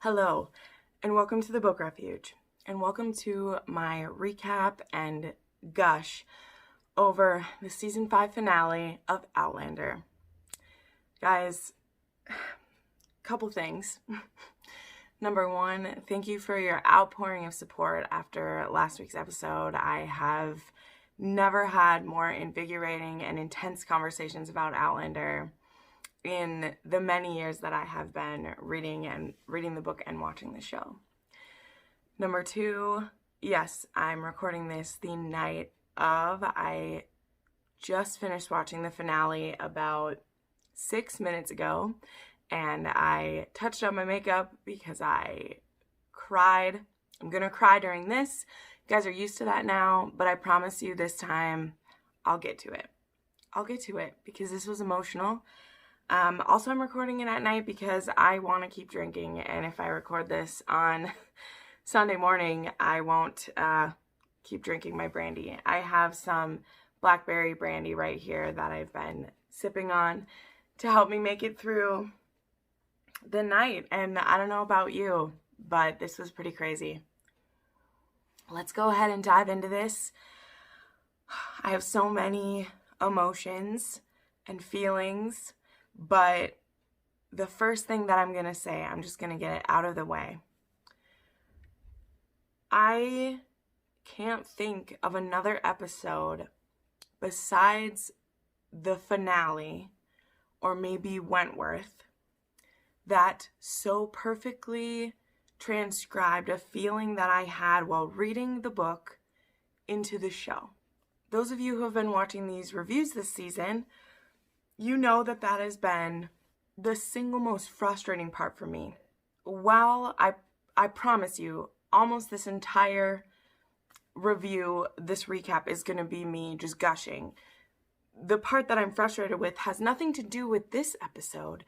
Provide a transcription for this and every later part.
Hello, and welcome to the Book Refuge, and welcome to my recap and gush over the season 5 finale of Outlander. Guys, couple things. Number one, thank you for your outpouring of support after last week's episode. I have never had more invigorating and intense conversations about Outlander in the many years that I have been reading the book and watching the show. Number two, yes, I'm recording this the night of. I just finished watching the finale about 6 minutes ago, and I touched up my makeup because I cried. I'm gonna cry during this. You guys are used to that now, but I promise you this time I'll get to it. I'll get to it because this was emotional. Also, I'm recording it at night because I want to keep drinking, and if I record this on Sunday morning, I won't keep drinking my brandy. I have some blackberry brandy right here that I've been sipping on to help me make it through the night, and I don't know about you, but this was pretty crazy. Let's go ahead and dive into this. I have so many emotions and feelings. But the first thing that I'm going to say, I'm just going to get it out of the way. I can't think of another episode besides the finale, or maybe Wentworth, that so perfectly transcribed a feeling that I had while reading the book into the show. Those of you who have been watching these reviews this season, you know that has been the single most frustrating part for me. While I promise you, almost this entire review, this recap is going to be me just gushing. The part that I'm frustrated with has nothing to do with this episode,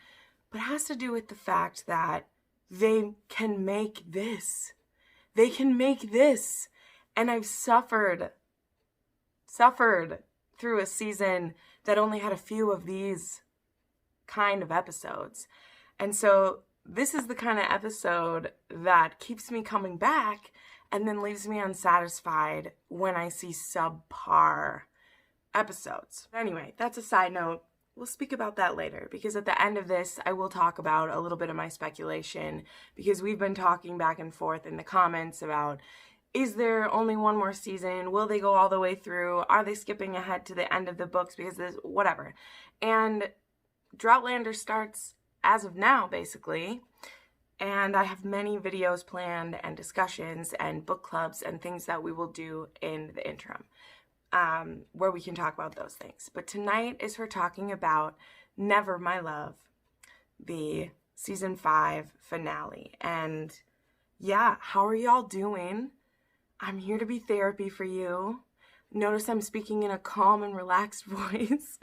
but has to do with the fact that they can make this. They can make this. And I've suffered through a season that only had a few of these kind of episodes. And so this is the kind of episode that keeps me coming back and then leaves me unsatisfied when I see subpar episodes. Anyway, that's a side note. We'll speak about that later, because at the end of this, I will talk about a little bit of my speculation, because we've been talking back and forth in the comments about, is there only one more season? Will they go all the way through? Are they skipping ahead to the end of the books because this, whatever. And Outlander starts as of now, basically. And I have many videos planned and discussions and book clubs and things that we will do in the interim, where we can talk about those things. But tonight is for talking about Never My Love, the season 5 finale. And yeah, how are y'all doing? I'm here to be therapy for you. Notice I'm speaking in a calm and relaxed voice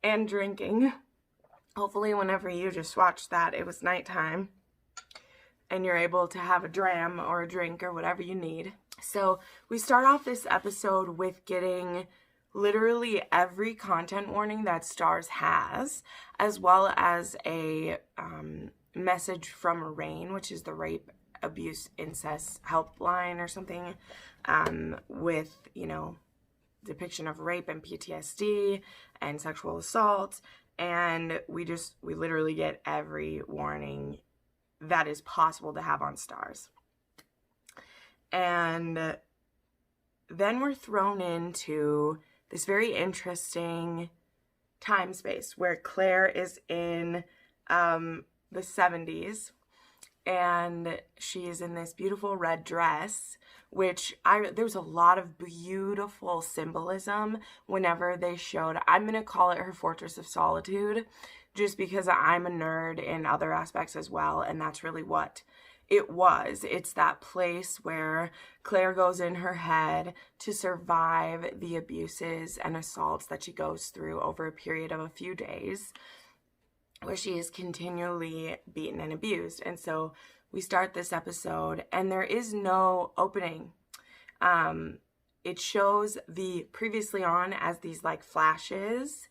and drinking. Hopefully whenever you just watch that, it was nighttime and you're able to have a dram or a drink or whatever you need. So we start off this episode with getting literally every content warning that Starz has, as well as a message from RAINN, which is the Rape, Abuse, Incest Helpline or something, with, depiction of rape and PTSD and sexual assault. And we literally get every warning that is possible to have on Starz. And then we're thrown into this very interesting time space where Claire is in the 70s, and she is in this beautiful red dress, which there was a lot of beautiful symbolism whenever they showed. I'm going to call it her Fortress of Solitude, just because I'm a nerd in other aspects as well, and that's really what it was. It's that place where Claire goes in her head to survive the abuses and assaults that she goes through over a period of a few days, where she is continually beaten and abused. And so we start this episode, and there is no opening. It shows the previously on as these like flashes,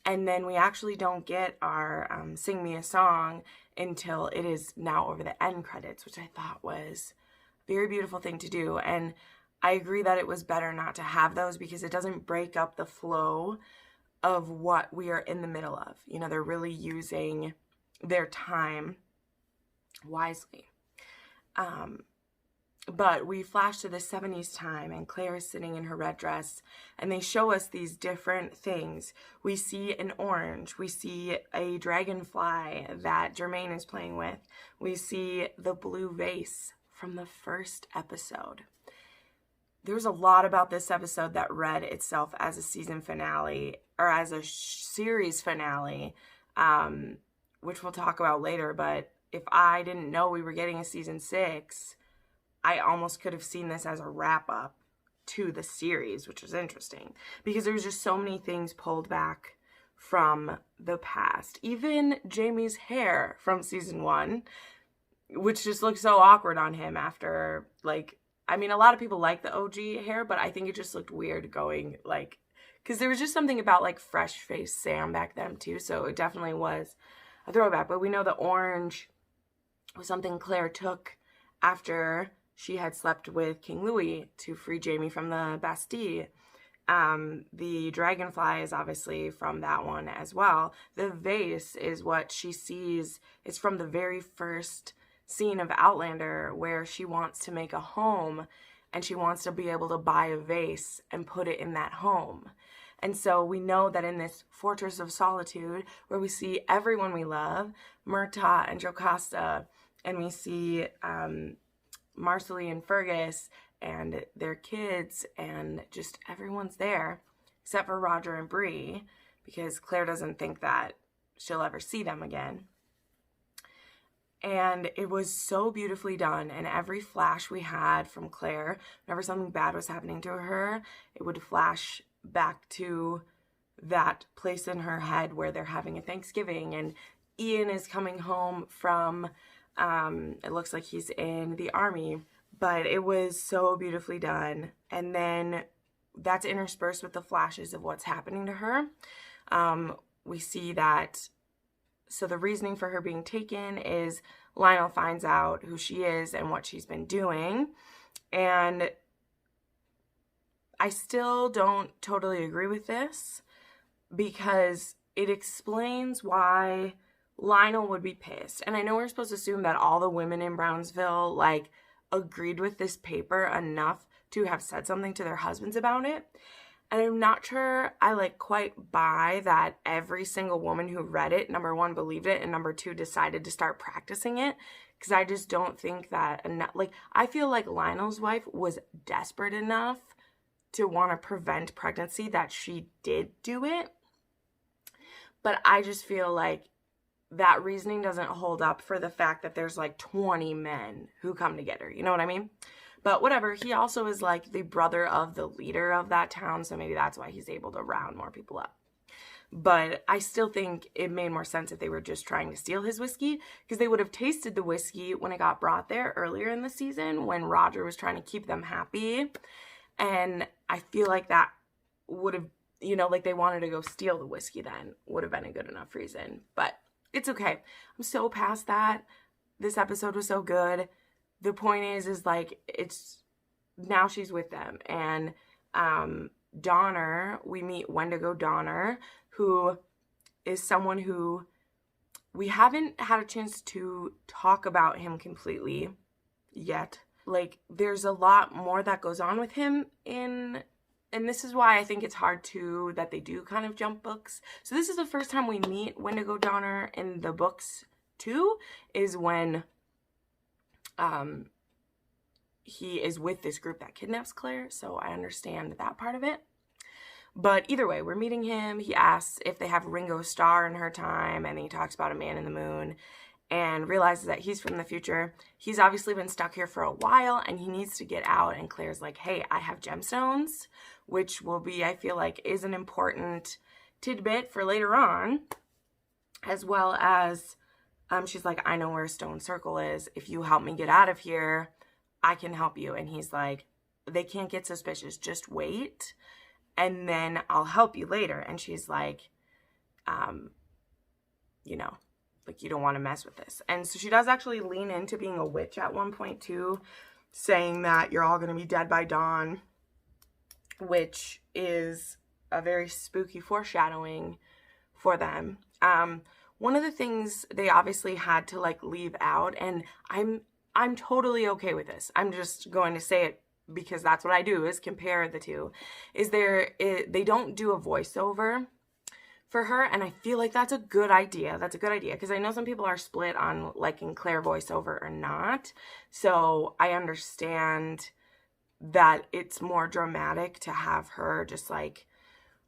And then we actually don't get our Sing Me a Song until it is now over the end credits, which I thought was a very beautiful thing to do. And I agree that it was better not to have those because it doesn't break up the flow of what we are in the middle of. You know, they're really using their time wisely. But we flash to the 70s time, and Claire is sitting in her red dress, and they show us these different things. We see an orange. We see a dragonfly that Jermaine is playing with. We see the blue vase from the first episode. There's a lot about this episode that read itself as a season finale, or as a series finale, which we'll talk about later. But if I didn't know we were getting a season 6, I almost could have seen this as a wrap-up to the series, which was interesting. Because there was just so many things pulled back from the past. Even Jamie's hair from season 1, which just looked so awkward on him after, like, I mean, a lot of people like the OG hair, but I think it just looked weird going, like, because there was just something about, like, fresh-faced Sam back then, too, so it definitely was a throwback. But we know the orange was something Claire took after she had slept with King Louis to free Jamie from the Bastille. The dragonfly is obviously from that one as well. The vase is what she sees. It's from the very first scene of Outlander where she wants to make a home and she wants to be able to buy a vase and put it in that home. And so we know that in this fortress of solitude where we see everyone we love, Murtaugh and Jocasta, and we see Marcelly and Fergus and their kids, and just everyone's there except for Roger and Bree, because Claire doesn't think that she'll ever see them again. And it was so beautifully done, and every flash we had from Claire, whenever something bad was happening to her, it would flash back to that place in her head where they're having a Thanksgiving, and Ian is coming home from it looks like he's in the army, but it was so beautifully done. And then that's interspersed with the flashes of what's happening to her. We see that, so the reasoning for her being taken is Lionel finds out who she is and what she's been doing. And I still don't totally agree with this because it explains why Lionel would be pissed. And I know we're supposed to assume that all the women in Brownsville, like, agreed with this paper enough to have said something to their husbands about it. And I'm not sure I, like, quite buy that every single woman who read it, number one, believed it, and number two, decided to start practicing it. Because I just don't think that, like, I feel like Lionel's wife was desperate enough to want to prevent pregnancy that she did do it. But I just feel like that reasoning doesn't hold up for the fact that there's like 20 men who come to get her. You know what I mean? But whatever. He also is like the brother of the leader of that town, so maybe that's why he's able to round more people up. But I still think it made more sense if they were just trying to steal his whiskey, because they would have tasted the whiskey when it got brought there earlier in the season when Roger was trying to keep them happy. And I feel like that would have, you know, like they wanted to go steal the whiskey then would have been a good enough reason. But it's okay. I'm so past that. This episode was so good. The point is like, it's, now she's with them. And Donner, we meet Wendigo Donner, who is someone who we haven't had a chance to talk about him completely yet. Like, there's a lot more that goes on with him and this is why I think it's hard to, that they do kind of jump books. So this is the first time we meet Wendigo Donner in the books too, is when he is with this group that kidnaps Claire. So I understand that part of it. But either way, we're meeting him. He asks if they have Ringo Starr in her time, and then he talks about a man in the moon and realizes that he's from the future. He's obviously been stuck here for a while and he needs to get out. And Claire's like, hey, I have gemstones, which will be, I feel like, is an important tidbit for later on, as well as she's like, I know where Stone Circle is. If you help me get out of here, I can help you. And he's like, they can't get suspicious. Just wait, and then I'll help you later. And she's like, you know, like, you don't want to mess with this. And so she does actually lean into being a witch at one point too, saying that you're all going to be dead by dawn, which is a very spooky foreshadowing for them. One of the things they obviously had to like leave out, and I'm totally okay with this. I'm just going to say it because that's what I do, is compare the two. They don't do a voiceover for her, and I feel like that's a good idea. That's a good idea, because I know some people are split on liking Claire voiceover or not. So I understand that it's more dramatic to have her just like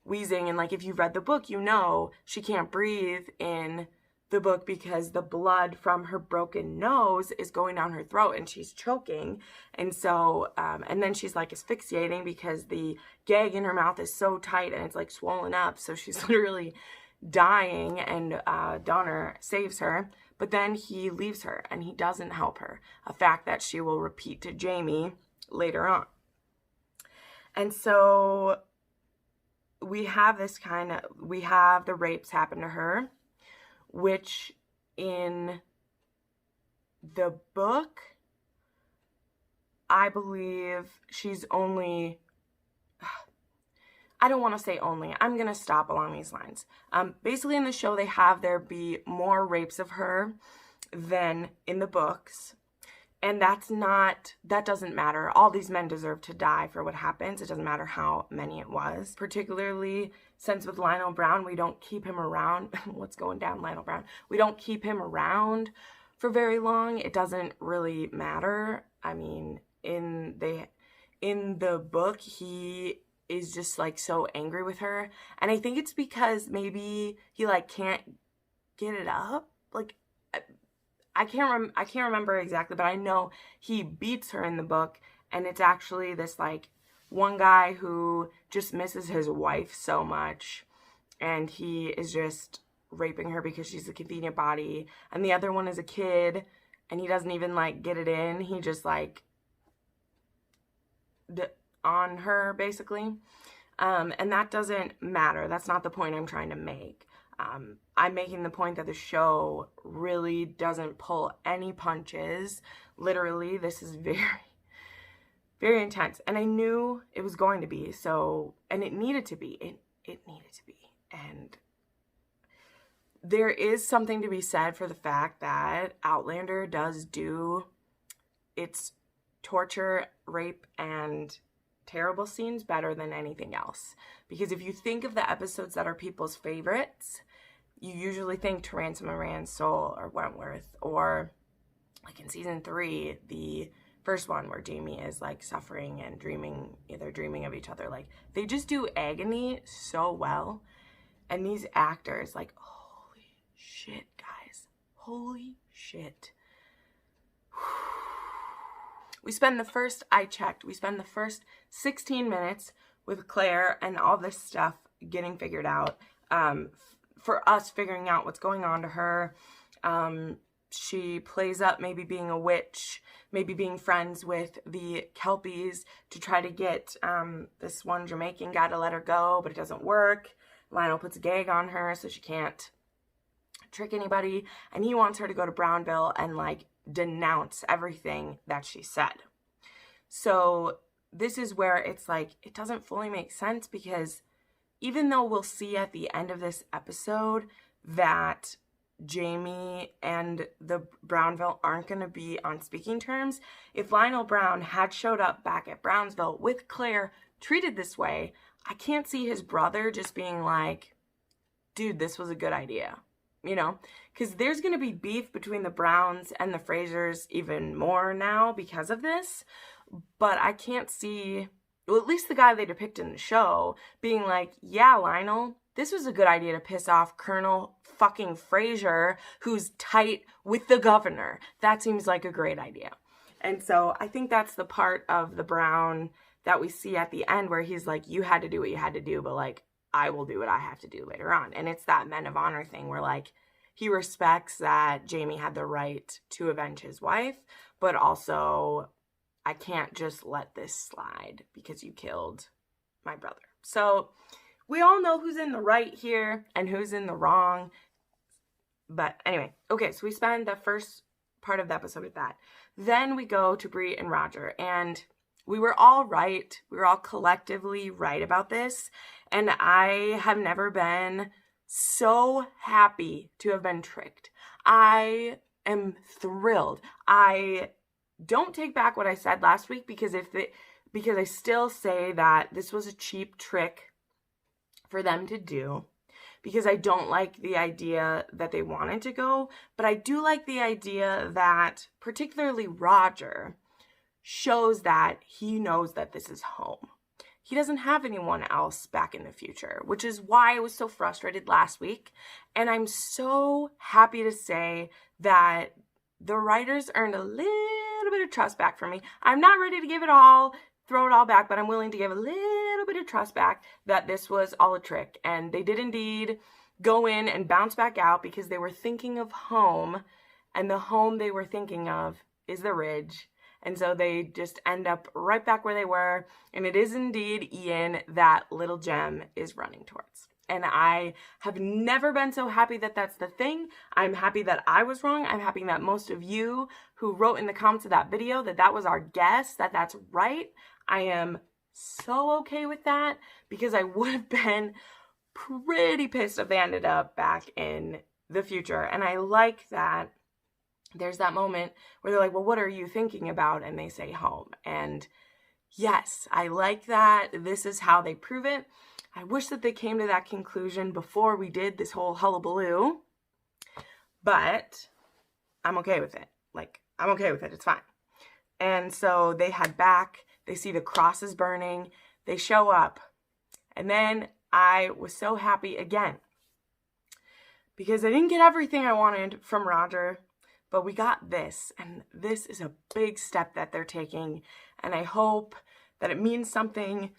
wheezing, and like if you've read the book, you know she can't breathe in the book because the blood from her broken nose is going down her throat and she's choking. And so and then she's like asphyxiating because the gag in her mouth is so tight and it's like swollen up, so she's literally dying. And Donner saves her, but then he leaves her and he doesn't help her, a fact that she will repeat to Jamie later on. And so we have the rapes happen to her, which in the book, I believe she's only, I don't want to say only, I'm going to stop along these lines. Basically in the show, they have there be more rapes of her than in the books. And that doesn't matter. All these men deserve to die for what happens. It doesn't matter how many it was. Particularly since with Lionel Brown, we don't keep him around. What's going down, Lionel Brown? We don't keep him around for very long. It doesn't really matter. I mean, in the book, he is just like so angry with her. And I think it's because maybe he like can't get it up. Like, I can't remember exactly, but I know he beats her in the book, and it's actually this like one guy who just misses his wife so much, and he is just raping her because she's a convenient body, and the other one is a kid, and he doesn't even like get it in. He just like on her basically, and that doesn't matter. That's not the point I'm trying to make. I'm making the point that the show really doesn't pull any punches. Literally, this is very, very intense. And I knew it was going to be, so, and it needed to be. It needed to be. And there is something to be said for the fact that Outlander does do its torture, rape, and terrible scenes better than anything else. Because if you think of the episodes that are people's favorites, you usually think To Ransom a Man's Soul or Wentworth, or like in season 3, the first one where Jamie is like suffering and dreaming of each other. Like, they just do agony so well. And these actors, like, holy shit, guys. Holy shit. We spend the first 16 minutes with Claire and all this stuff getting figured out. For us figuring out what's going on to her. She plays up maybe being a witch, maybe being friends with the Kelpies to try to get this one Jamaican guy to let her go, but it doesn't work. Lionel puts a gag on her so she can't trick anybody, and he wants her to go to Brownville and like denounce everything that she said. So this is where it's like, it doesn't fully make sense, because even though we'll see at the end of this episode that Jamie and the Brownville aren't going to be on speaking terms, if Lionel Brown had showed up back at Brownsville with Claire treated this way, I can't see his brother just being like, dude, this was a good idea, you know? Because there's going to be beef between the Browns and the Frasers even more now because of this, but I can't see, well, at least the guy they depict in the show being like, yeah, Lionel, this was a good idea to piss off Colonel fucking Fraser, who's tight with the governor. That seems like a great idea. And so I think that's the part of the Brown that we see at the end where he's like, you had to do what you had to do, but like, I will do what I have to do later on. And it's that men of honor thing where like, he respects that Jamie had the right to avenge his wife, but also, I can't just let this slide because you killed my brother. So we all know who's in the right here and who's in the wrong. But anyway, okay, so we spend the first part of the episode with that. Then we go to Bree and Roger, and we were all right. We were all collectively right about this. And I have never been so happy to have been tricked. I am thrilled. I don't take back what I said last week because I still say that this was a cheap trick for them to do, because I don't like the idea that they wanted to go, but I do like the idea that particularly Roger shows that he knows that this is home. He doesn't have anyone else back in the future, which is why I was so frustrated last week. And I'm so happy to say that the writers earned a little bit of trust back from me. I'm not ready to give it all, throw it all back, but I'm willing to give a little bit of trust back that this was all a trick. And they did indeed go in and bounce back out because they were thinking of home, and the home they were thinking of is the Ridge. And so they just end up right back where they were. And it is indeed Ian that little Jem is running towards. And I have never been so happy that that's the thing. I'm happy that I was wrong. I'm happy that most of you who wrote in the comments of that video that was our guess, that that's right. I am so okay with that, because I would have been pretty pissed if they ended up back in the future. And I like that there's that moment where they're like, well, what are you thinking about? And they say home. And yes, I like that. This is how they prove it. I wish that they came to that conclusion before we did this whole hullabaloo, but I'm okay with it. Like, I'm okay with it. It's fine. And so they head back. They see the crosses burning. They show up. And then I was so happy again, because I didn't get everything I wanted from Roger, but we got this, and this is a big step that they're taking, and I hope that it means something.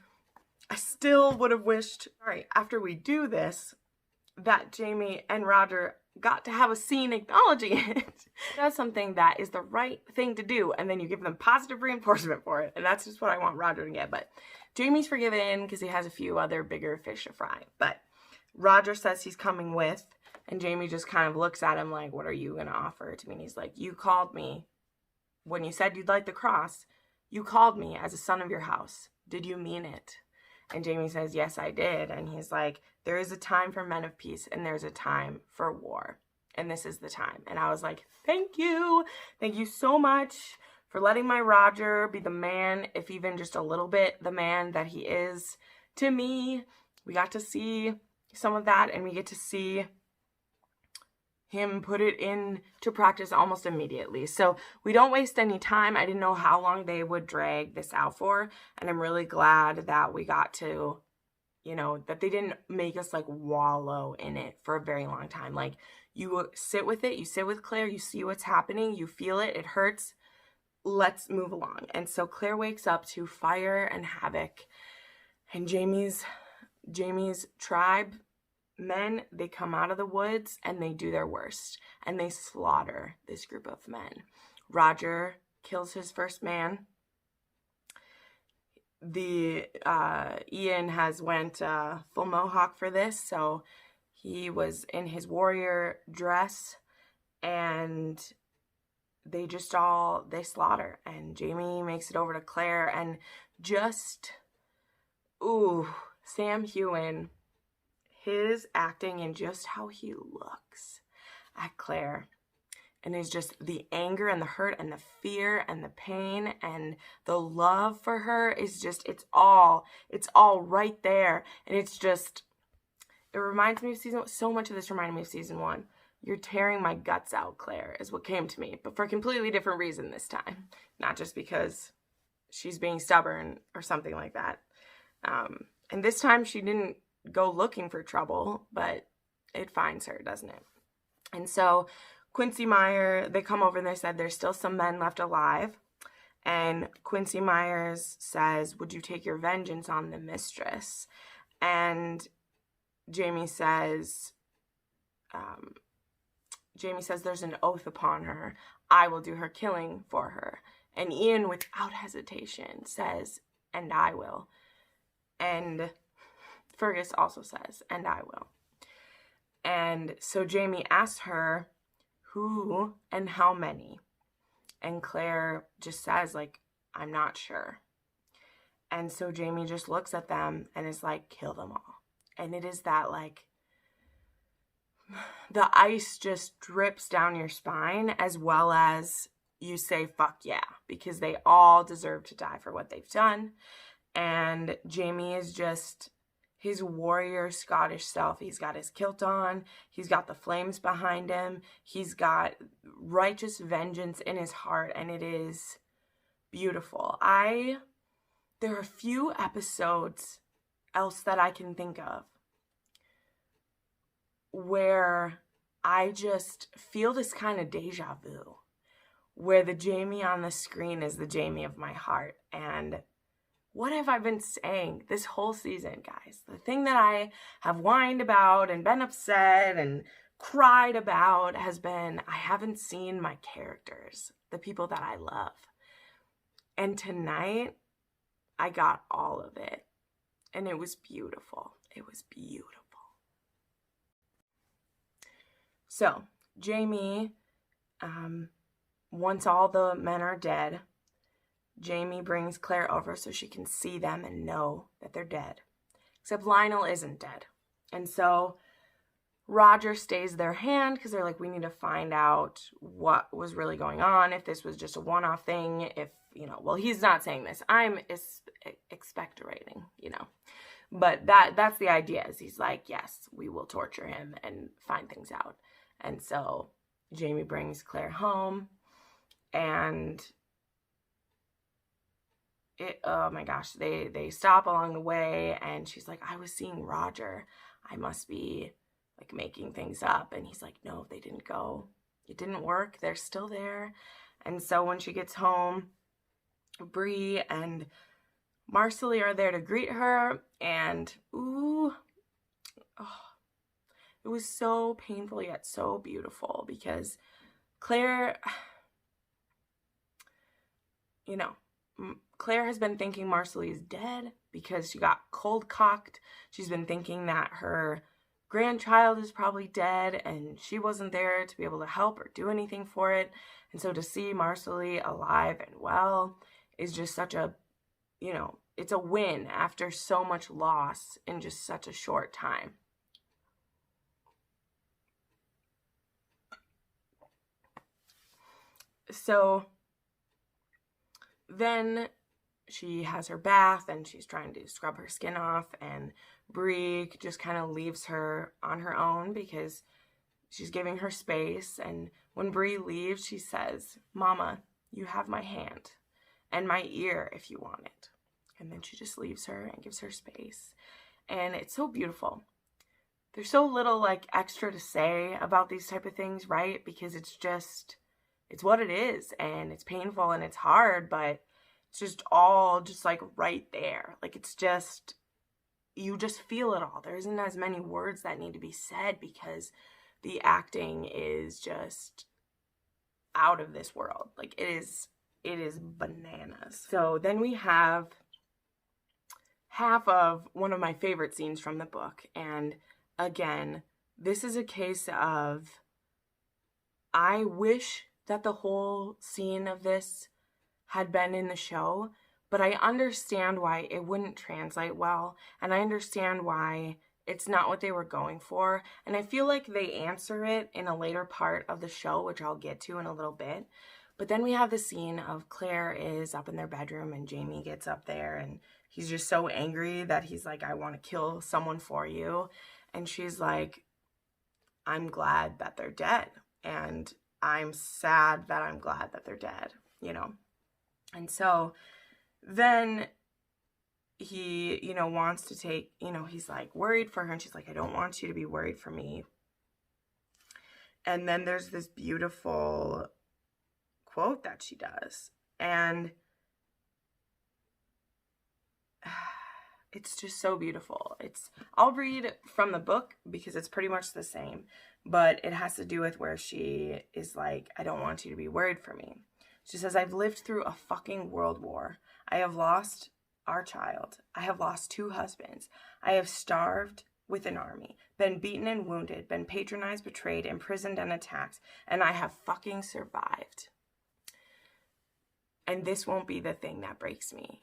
I still would have wished, all right, after we do this, that Jamie and Roger got to have a scene acknowledging it. That's something that is the right thing to do, and then you give them positive reinforcement for it, and that's just what I want Roger to get. But Jamie's forgiven because he has a few other bigger fish to fry, but Roger says he's coming with, and Jamie just kind of looks at him like, what are you going to offer to me? And he's like, you called me when you said you'd like the cross. You called me as a son of your house. Did you mean it? And Jamie says, yes, I did. And he's like, there is a time for men of peace, and there's a time for war. And this is the time. And I was like, thank you. Thank you so much for letting my Roger be the man, if even just a little bit the man that he is to me. We got to see some of that, and we get to see him put it into practice almost immediately. So we don't waste any time. I didn't know how long they would drag this out for, and I'm really glad that we got to, you know, that they didn't make us like wallow in it for a very long time. Like, you sit with it, you sit with Claire, you see what's happening, you feel it, it hurts, let's move along. And so Claire wakes up to fire and havoc, and Jamie's tribe men, they come out of the woods and they do their worst, and they slaughter this group of men. Roger kills his first man. The Ian has went full mohawk for this, so he was in his warrior dress, and they slaughter, and Jamie makes it over to Claire, and just, ooh, Sam Heughan, his acting and just how he looks at Claire, and it's just the anger and the hurt and the fear and the pain and the love for her is just, it's all right there. And it's just, it reminds me of so much of this reminded me of season 1. You're tearing my guts out, Claire, is what came to me, but for a completely different reason this time. Not just because she's being stubborn or something like that. And this time she didn't go looking for trouble, but it finds her, doesn't it? And so Quincy Meyer, they come over and they said there's still some men left alive. And Quincy Myers says, would you take your vengeance on the mistress? And Jamie says there's an oath upon her. I will do her killing for her. And Ian, without hesitation, says, and I will. And Fergus also says, and I will. And so Jamie asks her, who and how many? And Claire just says, like, I'm not sure. And so Jamie just looks at them and is like, kill them all. And it is that, like, the ice just drips down your spine, as well as you say, fuck yeah, because they all deserve to die for what they've done. And Jamie is just his warrior Scottish self. He's got his kilt on. He's got the flames behind him. He's got righteous vengeance in his heart, and it is beautiful. There are a few episodes else that I can think of where I just feel this kind of deja vu, where the Jamie on the screen is the Jamie of my heart. And what have I been saying this whole season, guys? The thing that I have whined about and been upset and cried about has been, I haven't seen my characters, the people that I love. And tonight, I got all of it. And it was beautiful. It was beautiful. So, Jamie, once all the men are dead, Jamie brings Claire over so she can see them and know that they're dead. Except Lionel isn't dead. And so Roger stays their hand because they're like, we need to find out what was really going on, if this was just a one-off thing, if, you know, well, he's not saying this. I'm expectorating, you know. But that's the idea, is he's like, yes, we will torture him and find things out. And so Jamie brings Claire home, and oh my gosh, they stop along the way, and she's like, I was seeing Roger. I must be like making things up. And he's like, no, they didn't go. It didn't work. They're still there. And so when she gets home, Bree and Marcelly are there to greet her, and ooh, oh, it was so painful yet so beautiful, because Claire, you know, Claire has been thinking Marcelly is dead because she got cold-cocked. She's been thinking that her grandchild is probably dead and she wasn't there to be able to help or do anything for it. And so to see Marcelly alive and well is just such a, you know, it's a win after so much loss in just such a short time. So then she has her bath and she's trying to scrub her skin off, and Bree just kind of leaves her on her own because she's giving her space. And when Bree leaves, she says, Mama, you have my hand and my ear if you want it. And then she just leaves her and gives her space. And it's so beautiful. There's so little like extra to say about these type of things, right? Because it's just, it's what it is, and it's painful and it's hard, but it's just all just like right there. Like it's just, you just feel it all. There isn't as many words that need to be said because the acting is just out of this world. Like it is bananas. So then we have half of one of my favorite scenes from the book. And again, this is a case of, I wish that the whole scene of this had been in the show, but I understand why it wouldn't translate well, and I understand why it's not what they were going for, and I feel like they answer it in a later part of the show, which I'll get to in a little bit. But then we have the scene of Claire is up in their bedroom, and Jamie gets up there, and he's just so angry that he's like, I want to kill someone for you, and she's like, I'm glad that they're dead, and I'm sad that I'm glad that they're dead, you know. And so then he, you know, wants to take, you know, he's like worried for her, and she's like, I don't want you to be worried for me. And then there's this beautiful quote that she does, and it's just so beautiful. I'll read from the book because it's pretty much the same, but it has to do with where she is like, I don't want you to be worried for me. She says, I've lived through a fucking world war. I have lost our child. I have lost 2 husbands. I have starved with an army, been beaten and wounded, been patronized, betrayed, imprisoned, and attacked, and I have fucking survived. And this won't be the thing that breaks me.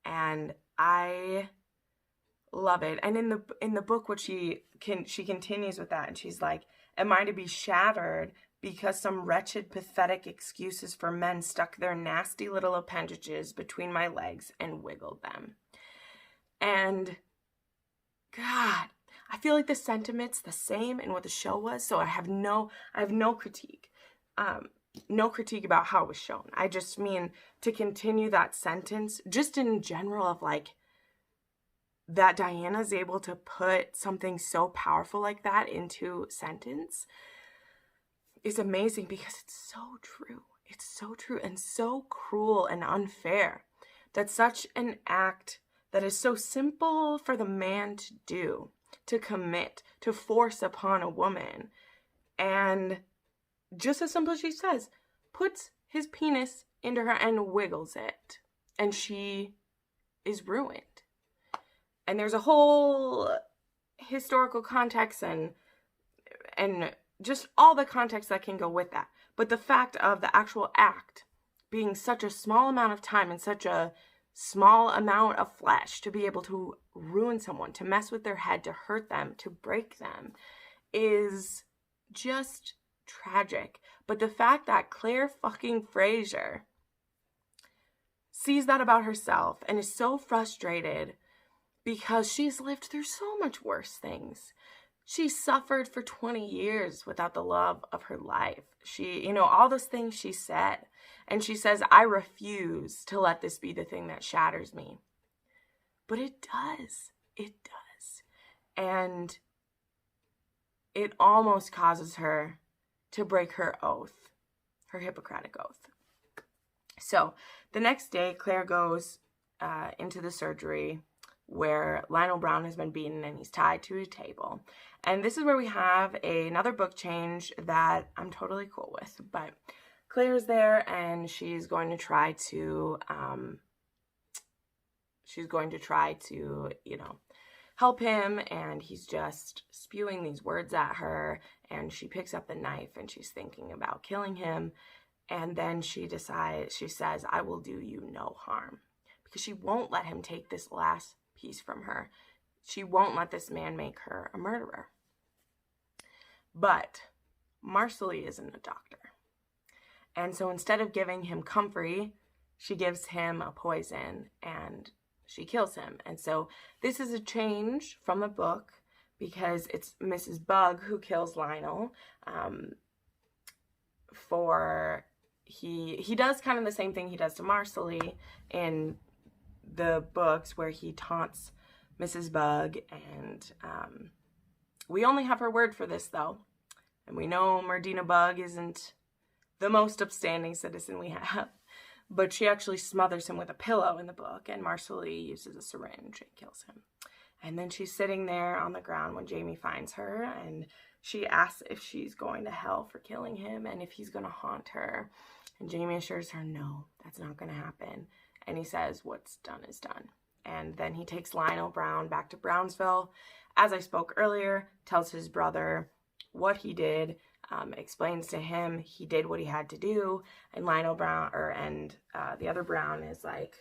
And I love it. And in the book, what she continues with that, and she's like, am I to be shattered because some wretched, pathetic excuses for men stuck their nasty little appendages between my legs and wiggled them? And God, I feel like the sentiment's the same in what the show was, so I have no critique. No critique about how it was shown. I just mean to continue that sentence, just in general, of like, that Diana's able to put something so powerful like that into sentence is amazing, because it's so true. It's so true and so cruel and unfair that such an act that is so simple for the man to do, to commit, to force upon a woman, and just as simple as she says, puts his penis into her and wiggles it, and she is ruined. And there's a whole historical context and just all the context that can go with that. But the fact of the actual act being such a small amount of time and such a small amount of flesh to be able to ruin someone, to mess with their head, to hurt them, to break them, is just tragic. But the fact that Claire fucking Fraser sees that about herself and is so frustrated because she's lived through so much worse things. She suffered for 20 years without the love of her life. She, all those things she said. And she says, I refuse to let this be the thing that shatters me. But it does. It does. And it almost causes her to break her oath, her Hippocratic oath. So the next day, Claire goes into the surgery where Lionel Brown has been beaten and he's tied to a table. And this is where we have another book change that I'm totally cool with. But Claire's there and she's going to try to, help him, and he's just spewing these words at her, and she picks up the knife and she's thinking about killing him. And then she says, I will do you no harm, because she won't let him take this last piece from her. She won't let this man make her a murderer. But Marcelly isn't a doctor. And so instead of giving him comfrey, she gives him a poison and she kills him. And so this is a change from the book, because it's Mrs. Bug who kills Lionel. He does kind of the same thing he does to Marcelly in the books, where he taunts Mrs. Bug, and we only have her word for this, though, and we know Merdina Bug isn't the most upstanding citizen we have, but she actually smothers him with a pillow in the book, and Marcelly uses a syringe and kills him. And then she's sitting there on the ground when Jamie finds her, and she asks if she's going to hell for killing him and if he's going to haunt her, and Jamie assures her, no, that's not going to happen. And he says, what's done is done. And then he takes Lionel Brown back to Brownsville. As I spoke earlier, tells his brother what he did, explains to him he did what he had to do. And Lionel Brown, the other Brown is like,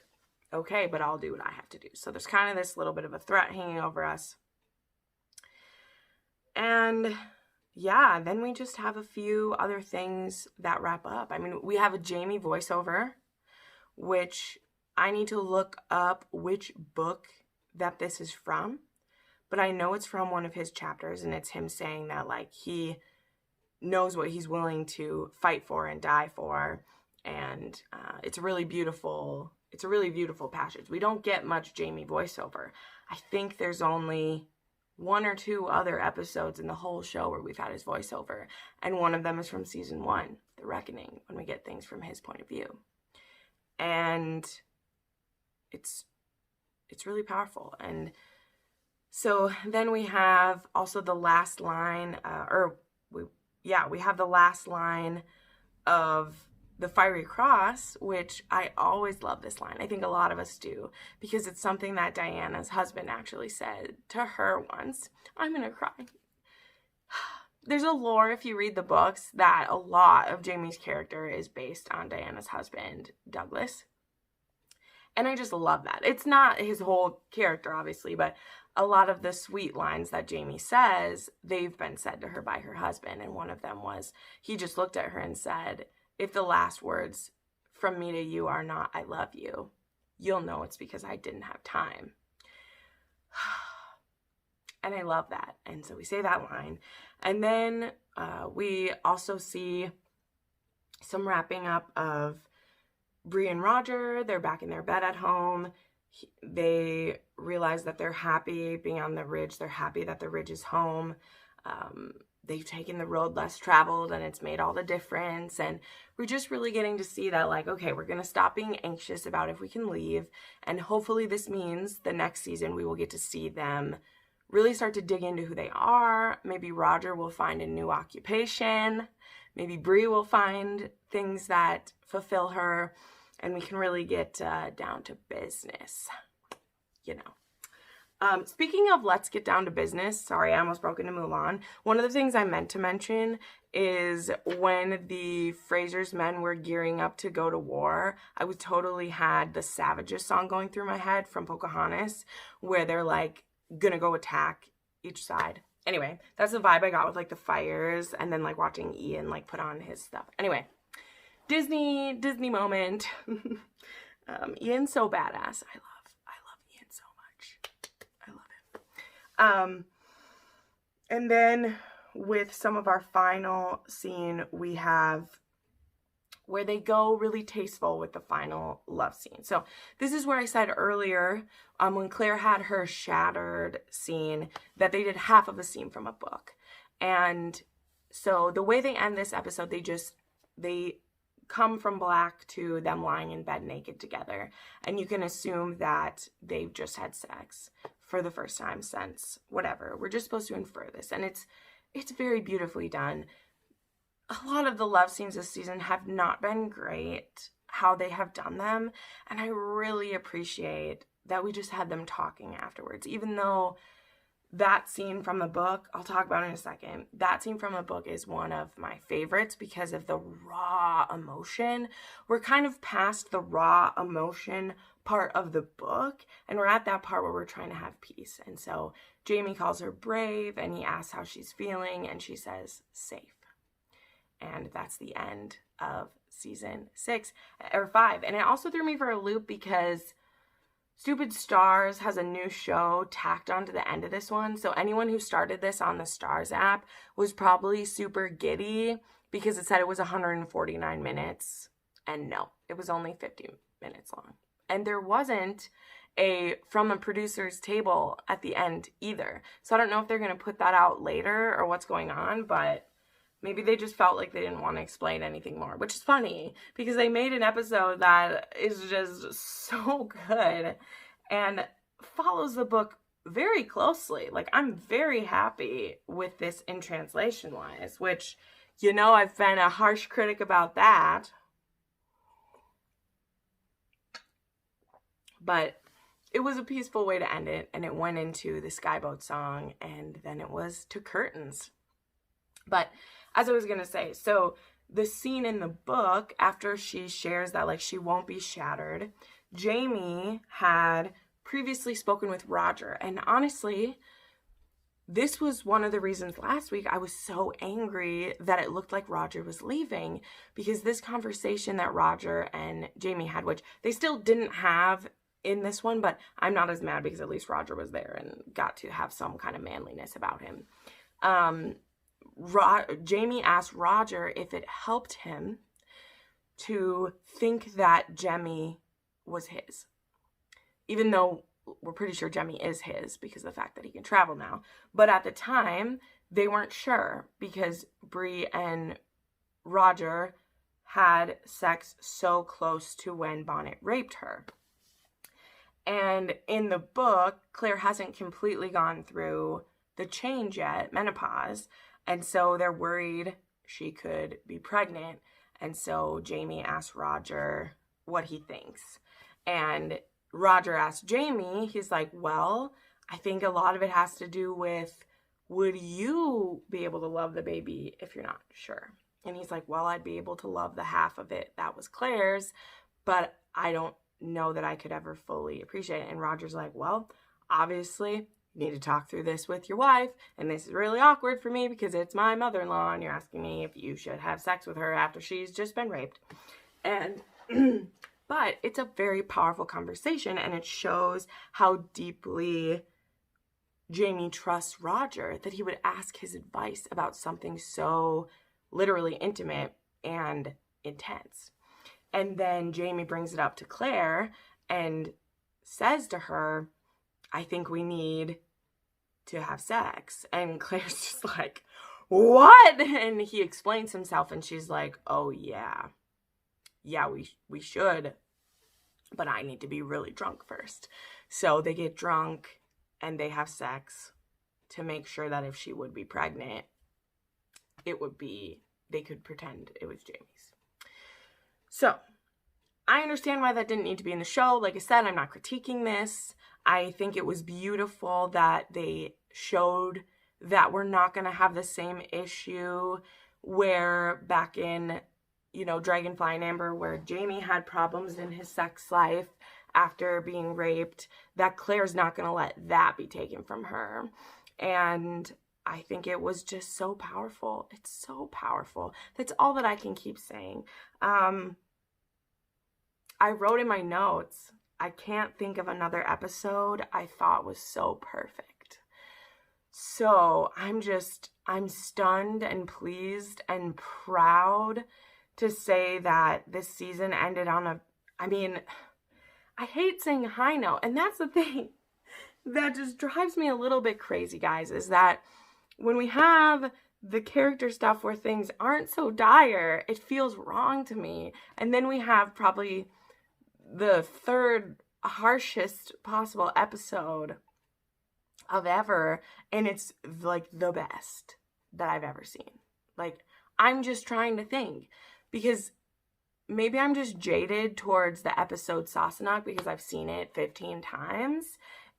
okay, but I'll do what I have to do. So there's kind of this little bit of a threat hanging over us. And yeah, then we just have a few other things that wrap up. I mean, we have a Jamie voiceover, which I need to look up which book that this is from, but I know it's from one of his chapters, and it's him saying that, like, he knows what he's willing to fight for and die for, and it's a really beautiful passage. We don't get much Jamie voiceover. I think there's only 1 or 2 other episodes in the whole show where we've had his voiceover, and one of them is from season 1, The Reckoning, when we get things from his point of view. And it's really powerful. And so then we have also the last line, we have the last line of the fiery cross, which I always love this line. I think a lot of us do, because it's something that Diana's husband actually said to her once. I'm gonna cry. There's a lore, if you read the books, that a lot of Jamie's character is based on Diana's husband, Douglas. And I just love that. It's not his whole character, obviously, but a lot of the sweet lines that Jamie says, they've been said to her by her husband. And one of them was, he just looked at her and said, if the last words from me to you are not, I love you, you'll know it's because I didn't have time. And I love that. And so we say that line. And then we also see some wrapping up of Bree and Roger. They're back in their bed at home. They realize that they're happy being on the ridge. They're happy that the ridge is home. They've taken the road less traveled, and it's made all the difference. And we're just really getting to see that, like, okay, we're going to stop being anxious about if we can leave. And hopefully this means the next season we will get to see them really start to dig into who they are. Maybe Roger will find a new occupation. Maybe Bree will find things that fulfill her. And we can really get down to business, you know. Speaking of let's get down to business, sorry, I almost broke into Mulan. One of the things I meant to mention is when the Fraser's men were gearing up to go to war, I was totally had the Savages song going through my head from Pocahontas, where they're like gonna go attack each side. Anyway, that's the vibe I got with like the fires and then like watching Ian like put on his stuff. Anyway, Disney moment. Ian's so badass. I love Ian so much. I love him. And then with some of our final scene, we have where they go really tasteful with the final love scene. So this is where I said earlier, when Claire had her shattered scene, that they did half of a scene from a book. And so the way they end this episode, they come from black to them lying in bed naked together. And you can assume that they've just had sex for the first time since whatever. We're just supposed to infer this. And it's very beautifully done. A lot of the love scenes this season have not been great, how they have done them. And I really appreciate that we just had them talking afterwards. Even though that scene from the book, I'll talk about in a second, that scene from the book is one of my favorites because of the raw emotion. We're kind of past the raw emotion part of the book, and we're at that part where we're trying to have peace. And so Jamie calls her brave, and he asks how she's feeling, and she says safe. And that's the end of season 5. And it also threw me for a loop because Stupid Stars has a new show tacked onto the end of this one. So anyone who started this on the Stars app was probably super giddy because it said it was 149 minutes. And no, it was only 50 minutes long. And there wasn't a from a producer's table at the end either. So I don't know if they're going to put that out later or what's going on, but maybe they just felt like they didn't want to explain anything more, which is funny because they made an episode that is just so good and follows the book very closely. Like, I'm very happy with this in translation-wise, which, you know, I've been a harsh critic about that. But it was a peaceful way to end it, and it went into the Skyboat song, and then it was to curtains. But as I was going to say, so the scene in the book, after she shares that, like, she won't be shattered, Jamie had previously spoken with Roger. And honestly, this was one of the reasons last week I was so angry that it looked like Roger was leaving, because this conversation that Roger and Jamie had, which they still didn't have in this one, but I'm not as mad because at least Roger was there and got to have some kind of manliness about him. Jamie asked Roger if it helped him to think that Jemmy was his, even though we're pretty sure Jemmy is his because of the fact that he can travel now. But at the time, they weren't sure because Bree and Roger had sex so close to when Bonnet raped her. And in the book, Claire hasn't completely gone through the change yet, menopause, and so they're worried she could be pregnant. And so Jamie asks Roger what he thinks. And Roger asks Jamie, he's like, well, I think a lot of it has to do with, would you be able to love the baby if you're not sure? And he's like, well, I'd be able to love the half of it that was Claire's, but I don't know that I could ever fully appreciate it. And Roger's like, well, obviously, you need to talk through this with your wife, and this is really awkward for me because it's my mother-in-law, and you're asking me if you should have sex with her after she's just been raped. And but it's a very powerful conversation, and it shows how deeply Jamie trusts Roger, that he would ask his advice about something so literally intimate and intense. And then Jamie brings it up to Claire and says to her, I think we need to have sex. And Claire's just like, what? And he explains himself, and she's like, oh yeah, we should, but I need to be really drunk first. So they get drunk and they have sex to make sure that if she would be pregnant, it would be, they could pretend it was Jamie's. So I understand why that didn't need to be in the show. Like I said, I'm not critiquing this. I think it was beautiful that they showed that we're not going to have the same issue where back in, Dragonfly and Amber, where Jamie had problems in his sex life after being raped, that Claire's not going to let that be taken from her. And I think it was just so powerful. It's so powerful. That's all that I can keep saying. I wrote in my notes, I can't think of another episode I thought was so perfect. So I'm stunned and pleased and proud to say that this season ended on I hate saying high note. And that's the thing that just drives me a little bit crazy, guys, is that when we have the character stuff where things aren't so dire, it feels wrong to me. And then we have probably the third harshest possible episode of ever, and it's like the best that I've ever seen. Like, I'm just trying to think, because maybe I'm just jaded towards the episode Sassenach because I've seen it 15 times,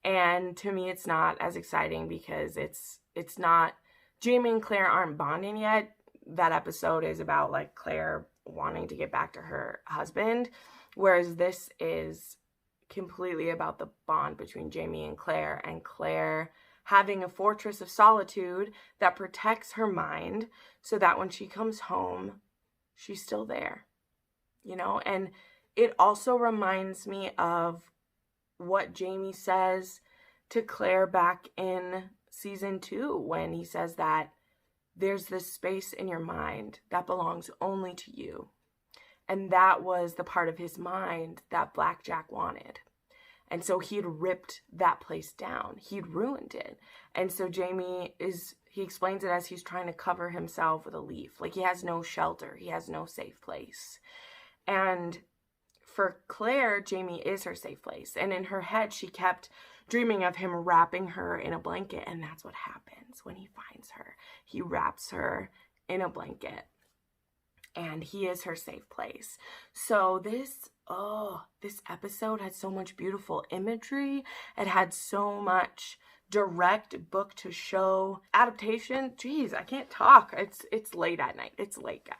and to me it's not as exciting because it's not, Jamie and Claire aren't bonding yet. That episode is about like Claire wanting to get back to her husband, whereas this is completely about the bond between Jamie and Claire having a fortress of solitude that protects her mind so that when she comes home, she's still there, and it also reminds me of what Jamie says to Claire back in season 2, when he says that there's this space in your mind that belongs only to you. And that was the part of his mind that Blackjack wanted. And so he'd ripped that place down. He'd ruined it. And so Jamie he explains it as he's trying to cover himself with a leaf. Like, he has no shelter. He has no safe place. And for Claire, Jamie is her safe place. And in her head, she kept dreaming of him wrapping her in a blanket. And that's what happens when he finds her. He wraps her in a blanket. And he is her safe place. So this episode had so much beautiful imagery. It had so much direct book to show adaptation. Jeez, I can't talk. It's late at night. It's late, guys.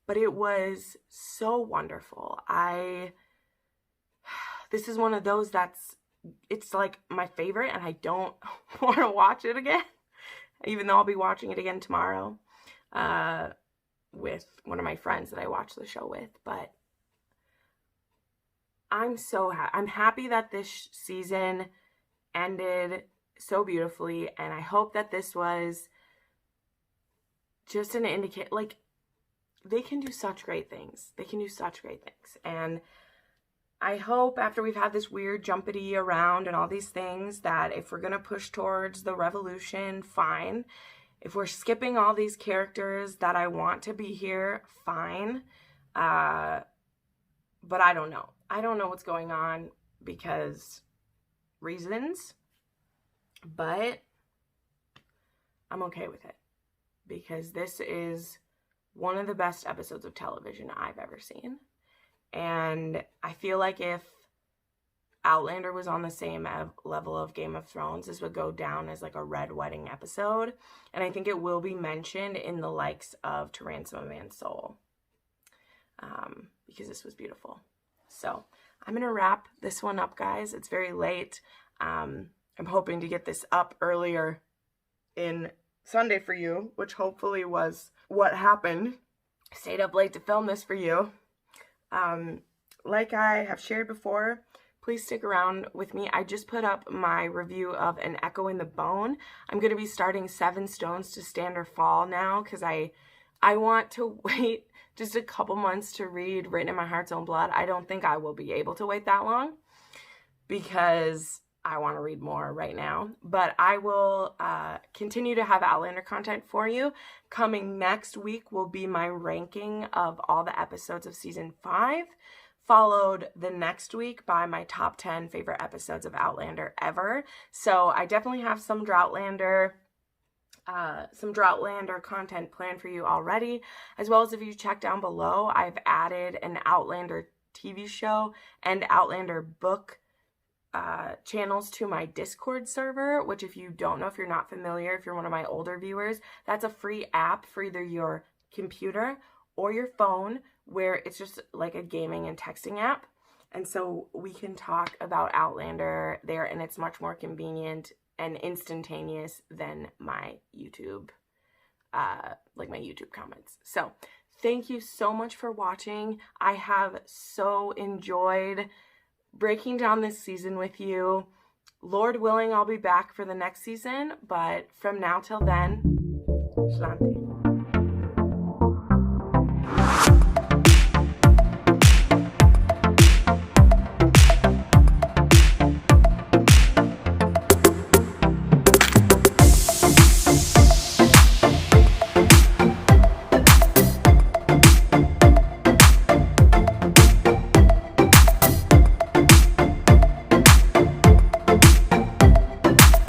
But it was so wonderful. This is one of those it's like my favorite, and I don't want to watch it again, even though I'll be watching it again tomorrow. With one of my friends that I watch the show with, but I'm so I'm happy that this season ended so beautifully, and I hope that this was just an indicate, like, they can do such great things. They can do such great things, and I hope after we've had this weird jumpity around and all these things, that if we're gonna push towards the revolution, fine. If we're skipping all these characters that I want to be here, fine. But I don't know. I don't know what's going on because reasons. But I'm okay with it. Because this is one of the best episodes of television I've ever seen. And I feel like if Outlander was on the same level of Game of Thrones, this would go down as like a red wedding episode. And I think it will be mentioned in the likes of To Ransom a Man's Soul. Because this was beautiful. So I'm going to wrap this one up, guys. It's very late. I'm hoping to get this up earlier in Sunday for you, which hopefully was what happened. I stayed up late to film this for you. Like I have shared before, please stick around with me. I just put up my review of An Echo in the Bone. I'm going to be starting 7 Stones to Stand or Fall now because I want to wait just a couple months to read Written in My Heart's Own Blood. I don't think I will be able to wait that long because I want to read more right now. But I will continue to have Outlander content for you. Coming next week will be my ranking of all the episodes of Season 5, followed the next week by my top 10 favorite episodes of Outlander ever. So I definitely have some Droughtlander content planned for you already, as well as if you check down below, I've added an Outlander TV show and Outlander book channels to my Discord server, which if you don't know, if you're not familiar, if you're one of my older viewers, that's a free app for either your computer or your phone, where it's just like a gaming and texting app. And so we can talk about Outlander there, and it's much more convenient and instantaneous than my YouTube, like my YouTube comments. So thank you so much for watching. I have so enjoyed breaking down this season with you. Lord willing, I'll be back for the next season, but from now till then, Slanti.